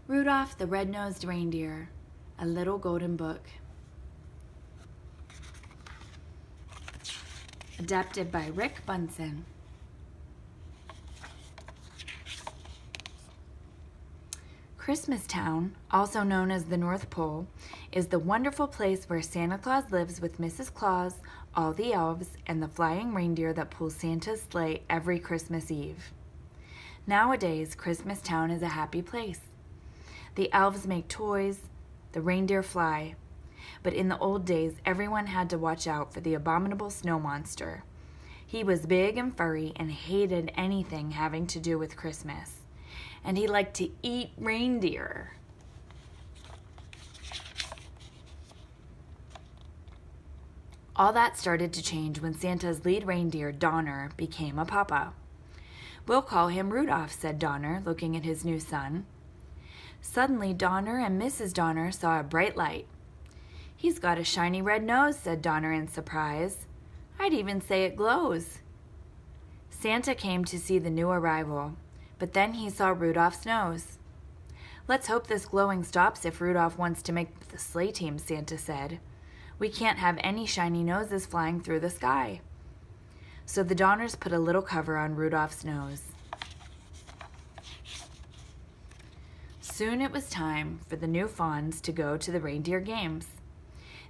Rudolph the Red-Nosed Reindeer, A Little Golden Book. Adapted by Rick Bunsen. Christmastown, also known as the North Pole, is the wonderful place where Santa Claus lives with Mrs. Claus, all the elves, and the flying reindeer that pull Santa's sleigh every Christmas Eve. Nowadays, Christmastown is a happy place. The elves make toys, the reindeer fly, but in the old days, everyone had to watch out for the abominable snow monster. He was big and furry and hated anything having to do with Christmas. And he liked to eat reindeer. All that started to change when Santa's lead reindeer, Donner, became a papa. "We'll call him Rudolph," said Donner, looking at his new son. Suddenly, Donner and Mrs. Donner saw a bright light. "He's got a shiny red nose," said Donner in surprise. "I'd even say it glows." Santa came to see the new arrival, but then he saw Rudolph's nose. "Let's hope this glowing stops if Rudolph wants to make the sleigh team," Santa said. "We can't have any shiny noses flying through the sky." So the Donners put a little cover on Rudolph's nose. Soon it was time for the new fawns to go to the reindeer games.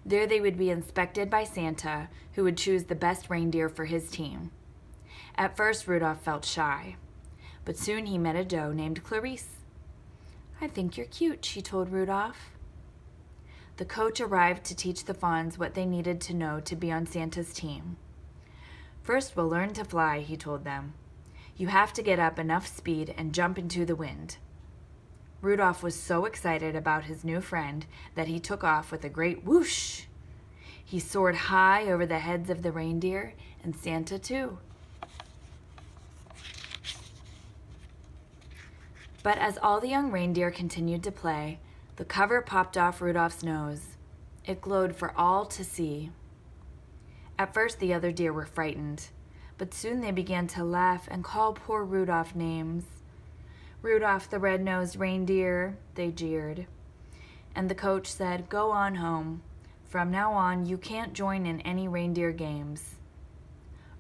There they would be inspected by Santa, who would choose the best reindeer for his team. At first, Rudolph felt shy, but soon he met a doe named Clarice. "I think you're cute," she told Rudolph. The coach arrived to teach the fawns what they needed to know to be on Santa's team. "First, we'll learn to fly," he told them. "You have to get up enough speed and jump into the wind." Rudolph was so excited about his new friend that he took off with a great whoosh. He soared high over the heads of the reindeer and Santa too. But as all the young reindeer continued to play, the cover popped off Rudolph's nose. It glowed for all to see. At first the other deer were frightened, but soon they began to laugh and call poor Rudolph names. "Rudolph the Red-Nosed Reindeer," they jeered. And the coach said, "Go on home. From now on, you can't join in any reindeer games."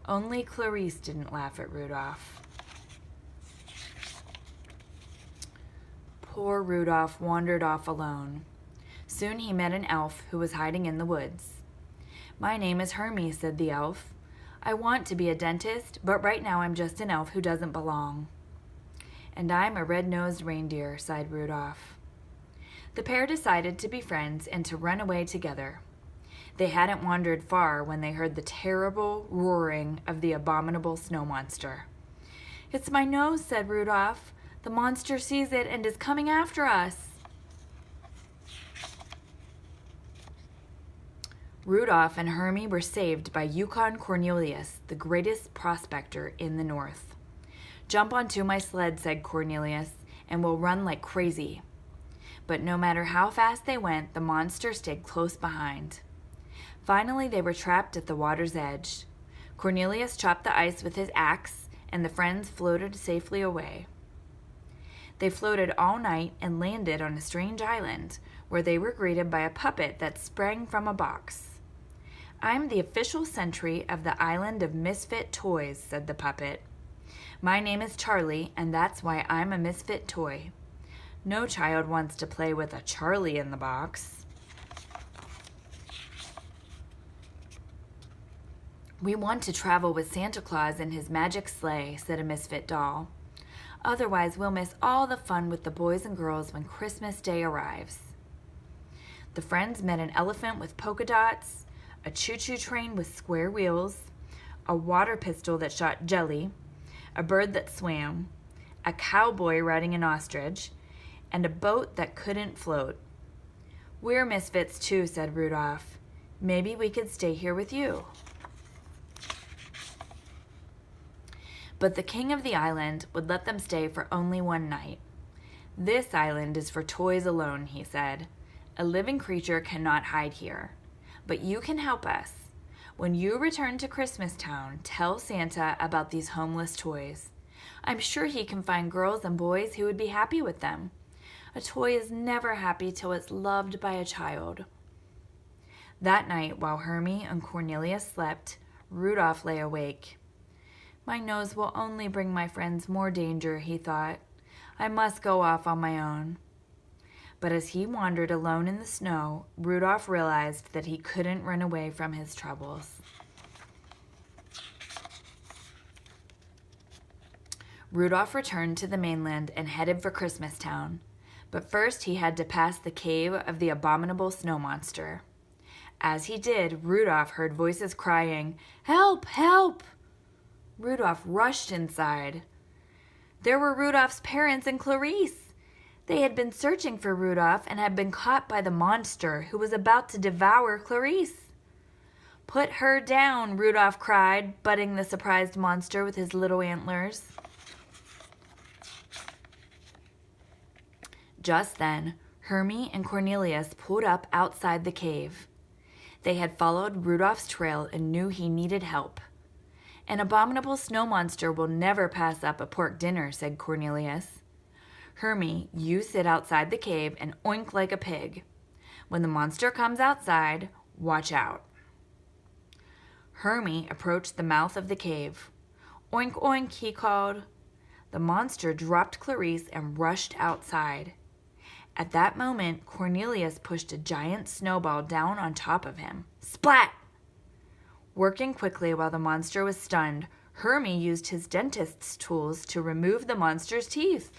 Only Clarice didn't laugh at Rudolph. Poor Rudolph wandered off alone. Soon he met an elf who was hiding in the woods. "My name is Hermie," said the elf. "I want to be a dentist, but right now I'm just an elf who doesn't belong." "And I'm a red-nosed reindeer," sighed Rudolph. The pair decided to be friends and to run away together. They hadn't wandered far when they heard the terrible roaring of the abominable snow monster. "It's my nose," said Rudolph. "The monster sees it and is coming after us." Rudolph and Hermie were saved by Yukon Cornelius, the greatest prospector in the north. "Jump onto my sled," said Cornelius, "and we'll run like crazy." But no matter how fast they went, the monster stayed close behind. Finally, they were trapped at the water's edge. Cornelius chopped the ice with his axe, and the friends floated safely away. They floated all night and landed on a strange island, where they were greeted by a puppet that sprang from a box. "I'm the official sentry of the Island of Misfit Toys," said the puppet. "My name is Charlie, and that's why I'm a misfit toy. No child wants to play with a Charlie in the box." "We want to travel with Santa Claus in his magic sleigh," said a misfit doll. "Otherwise, we'll miss all the fun with the boys and girls when Christmas Day arrives." The friends met an elephant with polka dots, a choo-choo train with square wheels, a water pistol that shot jelly, a bird that swam, a cowboy riding an ostrich, and a boat that couldn't float. "We're misfits too," said Rudolph. "Maybe we could stay here with you." But the king of the island would let them stay for only one night. "This island is for toys alone," he said. "A living creature cannot hide here. But you can help us. When you return to Christmastown, tell Santa about these homeless toys. I'm sure he can find girls and boys who would be happy with them. A toy is never happy till it's loved by a child. That night, while Hermie and Cornelius slept, Rudolph lay awake. My nose will only bring my friends more danger, he thought. I must go off on my own. But as he wandered alone in the snow, Rudolph realized that he couldn't run away from his troubles. Rudolph returned to the mainland and headed for Christmastown. But first he had to pass the cave of the abominable snow monster. As he did, Rudolph heard voices crying, "Help! Help!" Rudolph rushed inside. There were Rudolph's parents and Clarice. They had been searching for Rudolph and had been caught by the monster who was about to devour Clarice. "Put her down," Rudolph cried, butting the surprised monster with his little antlers. Just then, Hermie and Cornelius pulled up outside the cave. They had followed Rudolph's trail and knew he needed help. "An abominable snow monster will never pass up a pork dinner," said Cornelius. "Hermie, you sit outside the cave and oink like a pig. When the monster comes outside, watch out." Hermie approached the mouth of the cave. "Oink, oink," he called. The monster dropped Clarice and rushed outside. At that moment, Cornelius pushed a giant snowball down on top of him. Splat! Working quickly while the monster was stunned, Hermie used his dentist's tools to remove the monster's teeth.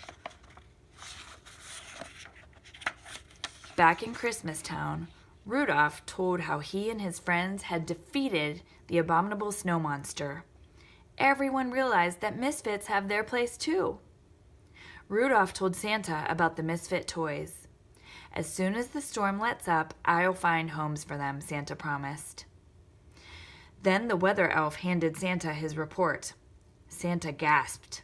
Back in Christmastown, Rudolph told how he and his friends had defeated the abominable snow monster. Everyone realized that misfits have their place too. Rudolph told Santa about the misfit toys. "As soon as the storm lets up, I'll find homes for them," Santa promised. Then the weather elf handed Santa his report. Santa gasped.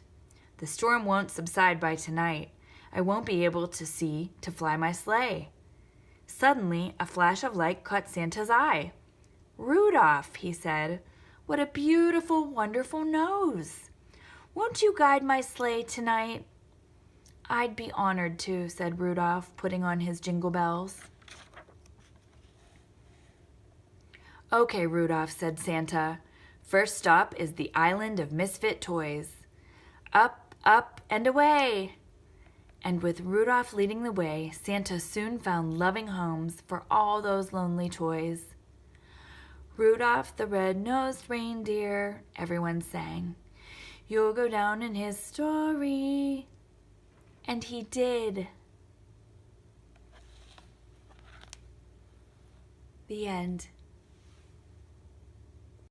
"The storm won't subside by tonight. I won't be able to fly my sleigh." Suddenly, a flash of light caught Santa's eye. "Rudolph," he said, "what a beautiful, wonderful nose. Won't you guide my sleigh tonight?" "I'd be honored to," said Rudolph, putting on his jingle bells. "Okay, Rudolph," said Santa. "First stop is the island of misfit toys. Up, up, and away!" And with Rudolph leading the way, Santa soon found loving homes for all those lonely toys. "Rudolph the red-nosed reindeer," everyone sang. "You'll go down in history." And he did. The end.